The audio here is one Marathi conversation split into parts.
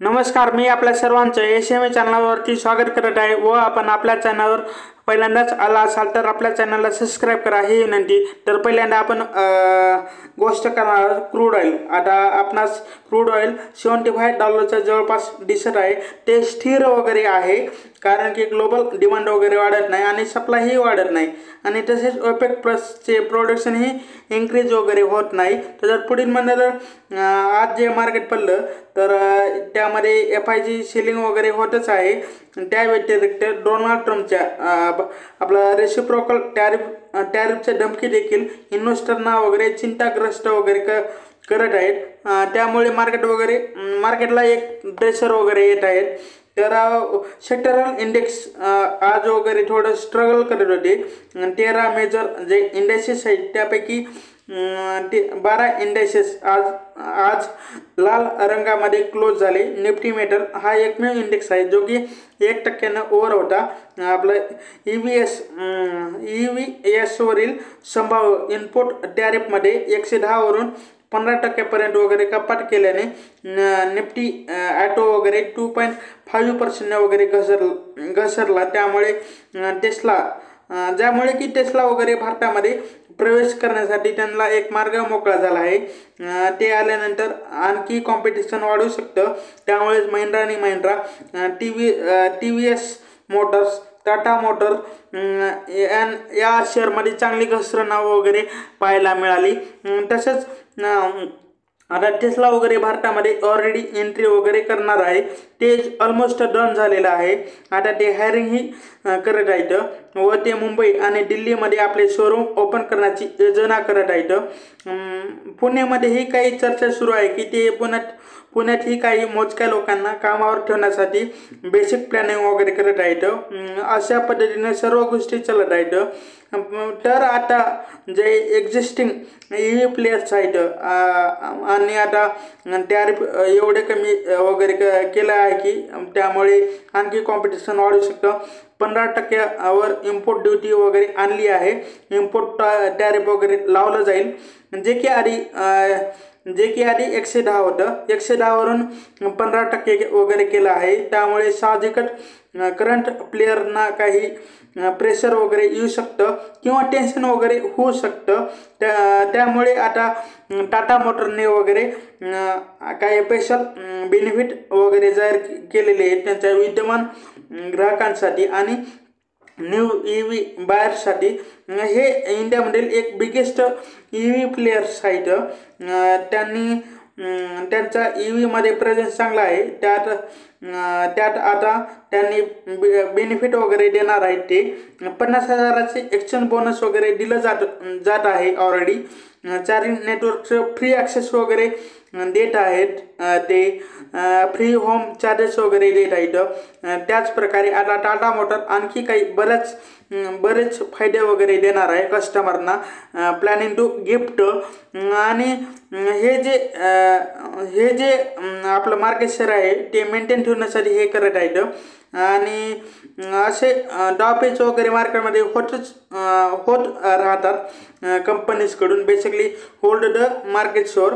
नमस्कार, मी आपल्या सर्वांचं एस-एम-ए चॅनलवरती स्वागत करत आहे व आपण आपल्या चॅनलवर पहिल्यांदाच आला असाल तर आपल्या चॅनलला सबस्क्राईब करा ही विनंती। तर पहिल्यांदा आपण गोष्ट करणार क्रूड ऑइल। आता आपणास क्रूड ऑइल $75च्या जवळपास दिसत आहे। ते स्थिर वगैरे आहे कारण की ग्लोबल डिमांड वगैरे वाढत नाही आणि सप्लाय ही वाढत नाही आणि तसेच ओपेक प्लसचे प्रोडक्शन ही इन्क्रीज वगैरे होत नाही। तर जर पुढील म्हणलं तर आज जे मार्केट पडलं तर त्यामध्ये FIG सेलिंग वगैरे होतच आहे। त्या व्यतिरिक्त डोनाल्ड ट्रम्पच्या आपला रेसिप्रोकल टॅरिफच्या धमकी देखील इन्व्हेस्टरना वगैरे चिंताग्रस्त वगैरे करत आहेत। त्यामुळे मार्केटला एक प्रेशर वगैरे येत आहेत। तर सेक्टरल इंडेक्स आज वगैरे थोडं स्ट्रगल करत होते। 13 मेजर जे इंडेक्सेस आहेत त्यापैकी 12 इंडेक्सेस आज लाल रंगामध्ये क्लोज झाले। निफ्टी मेटल हा एकमेव इंडेक्स आहे जो की 1% ओव्हर होता। आपलं EVS वरील संभाव्य इनपुट टॅरिफमध्ये 110 वरून 15% पर्यंत वगैरे कपात केल्याने निफ्टी ॲटो वगैरे 2.5% वगैरे घसरला। त्यामुळे टेस्ला वगैरे भारतामध्ये प्रवेश करण्यासाठी त्यांना एक मार्ग मोकळा झाला आहे। ते आल्यानंतर आणखी कॉम्पिटिशन वाढू शकतं। त्यामुळे महिंद्रा आणि Mahindra, TVS Motors, Tata motor या शेअरमध्ये चांगली घसरण वगैरे पाहायला मिळाली। तसंच आता टेस्ला वगैरे भारतामध्ये ऑलरेडी एंट्री वगैरे करणार आहे। ते ऑलमोस्ट डन झालेलं आहे। आता ते हायरिंग ही करत आहेत व ते मुंबई आणि दिल्लीमध्ये आपले शोरूम ओपन करण्याची योजना करत आहेत। पुण्यामध्येही काही चर्चा सुरू आहे की ते पुण्यात ही काही मोजक्या लोकांना कामावर ठेवण्यासाठी बेसिक प्लॅनिंग वगैरे करत आहेत। अशा पद्धतीने सर्व गोष्टी चालत आहेत। तर आता जे एक्झिस्टिंग EV प्लेयर्स आहेत आणि आता टॅरिफ एवढे कमी वगैरे केलं आहे की त्यामुळे आणखी कॉम्पिटिशन वाढू शकतं। 15% वर इम्पोर्ट ड्युटी वगैरे आणली आहे। इम्पोर्ट टॅरिफ वगैरे लावलं जाईल जे की आधी 110 होतं। 110 वरून 15% वगैरे केलं आहे। त्यामुळे साहजिकच करंट प्लेयरना काही प्रेशर वगैरे येऊ शकतं किंवा टेन्शन वगैरे होऊ शकतं। त्यामुळे आता टाटा मोटरने वगैरे काही स्पेशल बेनिफिट वगैरे जाहीर केलेले आहेत त्यांच्या विद्यमान ग्राहकांसाठी आणि न्यू EV बायर्ससाठी। हे इंडियामधील एक बिगेस्ट EV प्लेयर्स आहेत। त्यांचा EVमध्ये प्रेझेन्स चांगला आहे। त्यात आता त्यांनी बेनिफिट वगैरे देणार आहेत। ते 50,000चे एक्सचेंज बोनस वगैरे दिलं जात आहे ऑलरेडी। चार्जिंग नेटवर्कचं फ्री ॲक्सेस वगैरे देत आहेत। ते फ्री होम चार्जेस वगैरे देत आहेत। त्याचप्रकारे आता टाटा मोटर आणखी काही बरेच फायदे वगैरे देणार आहे कस्टमरना, प्लॅनिंग टू गिफ्ट। आणि हे जे आपलं मार्केट शेअर आहे ते मेंटेन ठेवण्यासाठी हे करत आहेत। आणि असे डावपेच वगैरे मार्केटमध्ये होत राहतात कंपनीजकडून, basically hold the market share.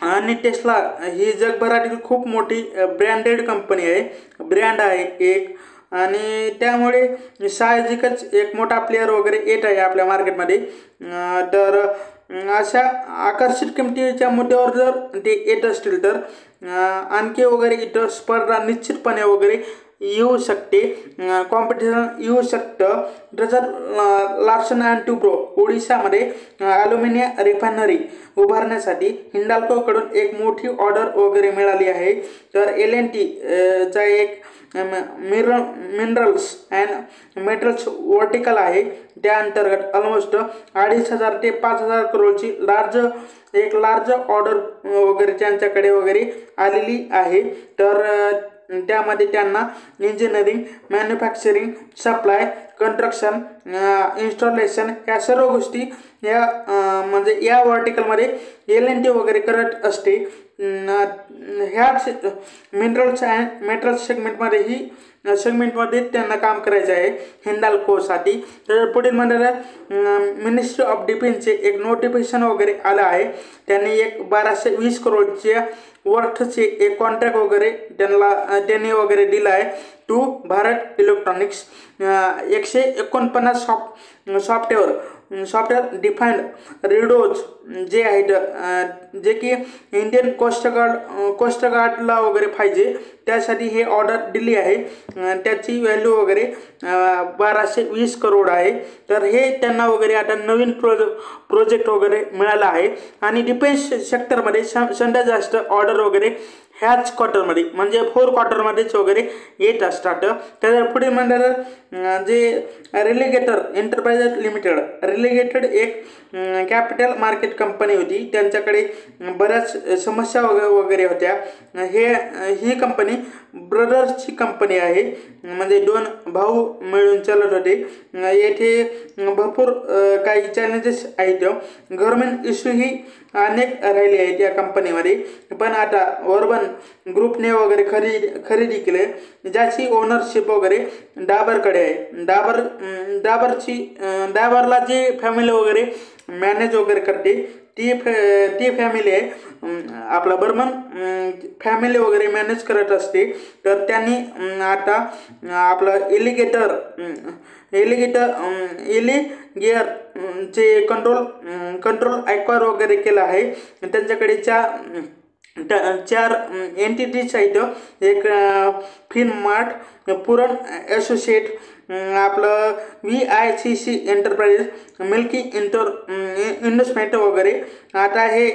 आणि टेस्ला ही जगभरातील खूप मोठी ब्रँड आहे एक, आणि त्यामुळे साहजिकच एक मोठा प्लेयर वगैरे येत आहे आपल्या मार्केटमध्ये। तर अशा आकर्षित किमतीच्या मुद्द्यावर जर ते येत असतील तर आणखी वगैरे इथं स्पर्धा निश्चितपणे वगैरे येऊ शकते, कॉम्पिटिशन येऊ शकतं। जसं लार्सन अँड टुब्रो ओडिशामध्ये ॲल्युमिनियम रिफायनरी उभारण्यासाठी हिंडाल्कोकडून एक मोठी ऑर्डर वगैरे मिळाली आहे। तर L&T चा एक मिनरल्स अँड मेटल्स वर्टिकल आहे। त्या अंतर्गत ऑलमोस्ट 2,500 ते 5,000 करोडची लार्ज ऑर्डर वगैरे त्यांच्याकडे वगैरे आलेली आहे। तर त्यामध्ये त्यांना engineering, manufacturing, supply, construction, installation ह्या सर्व गोष्टी या म्हणजे या वर्टिकलमध्ये L&T वगैरे करत असते. ह्या मिनरल्स अँड मेटल्स सेगमेंटमध्ये त्यांना काम करायचं आहे हिंदाल्कोसाठी. तर पुढील मंडळात मिनिस्ट्री ऑफ डिफेन्सचे एक नोटिफिकेशन वगैरे आलं आहे. त्यांनी एक 1220 करोडच्या वर्थचे एक कॉन्ट्रॅक्ट वगैरे त्यांनी वगैरे दिलं आहे to Bharat Electronics. 149 software defined radios जे आहेत जे की इंडियन कोस्ट गार्डला वगैरे पाहिजे त्यासाठी हे ऑर्डर दिली आहे. त्याची व्हॅल्यू वगैरे 1220 करोड आहे. तर हे त्यांना वगैरे आता नवीन प्रोजेक्ट वगैरे मिळाला आहे. आणि डिफेन्स सेक्टरमध्ये सध्या जास्त ऑर्डर वगैरे ह्याच क्वार्टरमध्ये म्हणजे 4 क्वार्टरमध्येच वगैरे येत असतात. त्याच्या पुढे म्हणलं जे रिलिगेटर एंटरप्राइजेस लिमिटेड रिलिगेटेड एक कॅपिटल मार्केट कंपनी होती. त्यांच्याकडे बऱ्याच समस्या वगैरे होत्या. ही कंपनी ब्रदर्सची कंपनी आहे म्हणजे 2 भाऊ मिळून चालत होते. येथे भरपूर काही चॅलेंजेस आहेत. गव्हर्नमेंट इश्यू ही अनेक राहिली आहेत या कंपनीमध्ये. पण आता अर्बन ग्रुपने वगैरे खरेदी केले ज्याची ओनरशिप वगैरे डाबरकडे आहे. डाबरला जी फॅमिली वगैरे मॅनेज वगैरे करते ती फॅमिली आहे आपला बर्मन फॅमिली वगैरे मॅनेज करत असते. तर त्यांनी आता आपलं एलिगेटर चे कंट्रोल ॲक्वायर वगैरे केलं आहे. त्यांच्याकडे 4 एंटिटीज आहेत. एक फिनमार्ट, पुरण असोसिएट, आपलं VICC एंटरप्राइजेस, मिल्की इन्व्हेस्टमेंट वगैरे. आता हे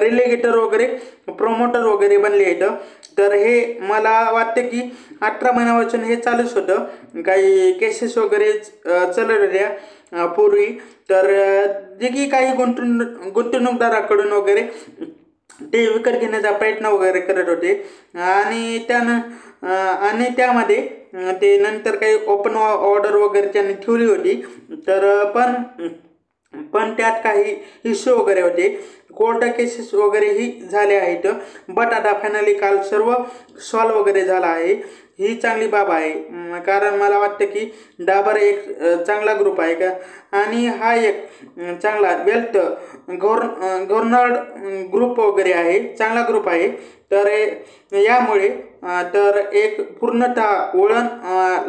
रिलिगेटर वगैरे प्रमोटर वगैरे बनले आहेत. तर हे मला वाटतं की 18 महिन्यापासून हे चालूच होतं. काही केसेस वगैरे चालत होत्या पूर्वी. तर जे की काही गुंतवणूकदाराकडून वगैरे ते विकत घेण्याचा प्रयत्न वगैरे करत होते. आणि त्यामध्ये ते नंतर काही ओपन ऑर्डर वगैरे त्यांनी ठेवली होती. तर पण त्यात काही इश्यू वगैरे होते. कोर्ट केसेस वगैरेही झाले आहेत. बट आता फायनली काल सर्व सॉल्व वगैरे झाला आहे. ही चांगली बाब आहे. कारण मला वाटतं की डाबर एक चांगला ग्रुप आहे का आणि हा एक चांगला वेल्थ गव्हर्नर्ड ग्रुप वगैरे आहे. चांगला ग्रुप आहे. तर यामुळे तर एक पूर्णतः वळण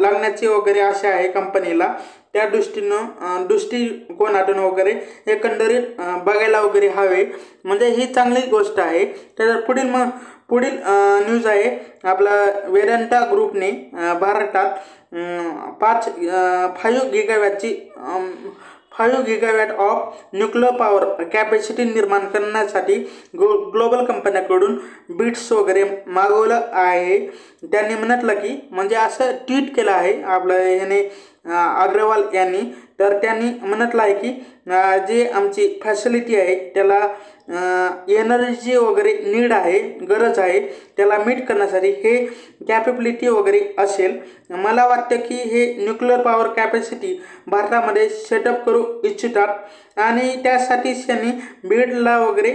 लागण्याची वगैरे आशा आहे कंपनीला. त्या दृष्टिकोनातून वगैरे एकंदरीत बघायला वगैरे हवे म्हणजे ही चांगली गोष्ट आहे. तर पुढील न्यूज आहे आपला वेदांता ग्रुपने भारतात 5 gigawatt of nuclear power capacity निर्माण करण्यासाठी ग्लोबल कंपन्याकडून बिट्स वगैरे मागवलं आहे. त्यांनी म्हटलं की म्हणजे असं ट्विट केलं आहे आपलं याने अग्रवाल यांनी. तर त्यांनी म्हटलं आहे की जे आमची फॅसिलिटी आहे त्याला एनर्जी वगैरे नीड आहे गरज आहे त्याला मीट करण्यासाठी हे कॅपेबिलिटी वगैरे असेल. मला वाटतं की हे न्यूक्लिअर पॉवर कॅपॅसिटी भारतामध्ये सेटअप करू इच्छितात आणि त्यासाठीच त्यांनी बीडला वगैरे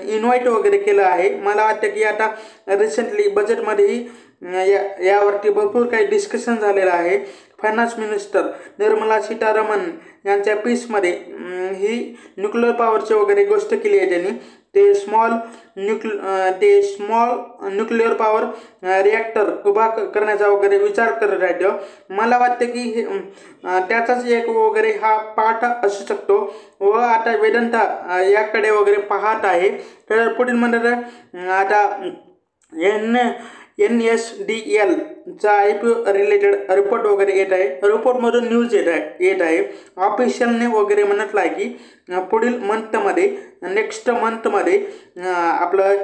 इन्व्हाइट वगैरे केलं आहे. मला वाटतं की आता रिसेंटली बजेटमध्येही यावरती भरपूर काही डिस्कशन झालेलं आहे. फायनान्स मिनिस्टर निर्मला सीतारामन यांच्या पीसमध्ये ही न्यूक्लिअर पॉवरची वगैरे गोष्ट केली आहे त्यांनी. ते स्मॉल न्यूक्लिअर पॉवर रिॲक्टर उभा करण्याचा वगैरे विचार करत आहेत. मला वाटतं की त्याचाच एक वगैरे हा पार्ट असू शकतो व आता वेदांता याकडे वगैरे पाहत आहे. तर पुढील म्हणतात आता NSDL चा IPO रिलेटेड रिपोर्ट वगैरे येत आहे. रिपोर्टमधून न्यूज येत आहे. ऑफिशियलने वगैरे म्हटलं आहे की पुढील मंथमध्ये नेक्स्ट मंथमध्ये आपलं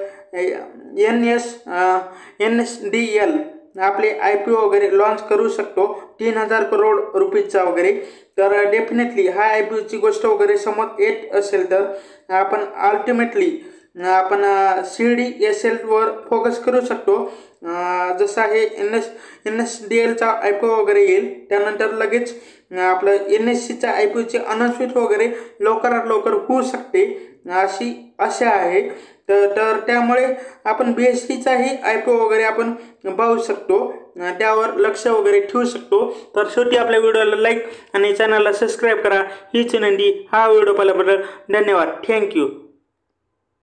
NSDL आपले IPO वगैरे लॉन्च करू शकतो 3000 करोड रुपीजचा वगैरे. तर डेफिनेटली हा IPOची गोष्ट वगैरे समोर येत असेल तर आपण अल्टिमेटली आपण CDSL वर फोकस करू शकतो। जसं आहे NSDLचा IPO वगैरे येईल, त्यानंतर लगेच आपलं NSCचा IPOची अनाउन्समेंट वगैरे लवकरात लवकर होऊ शकते अशी आशा आहे। तर त्यामुळे आपण BSEचाही IPO वगैरे आपण पाहू शकतो, त्यावर लक्ष वगैरे ठेवू शकतो। तर शेवटी आपल्या व्हिडिओला लाईक आणि चॅनलला सबस्क्राईब करा। हीच विनंती। हा व्हिडिओ पाहिल्याबद्दल धन्यवाद। थँक्यू।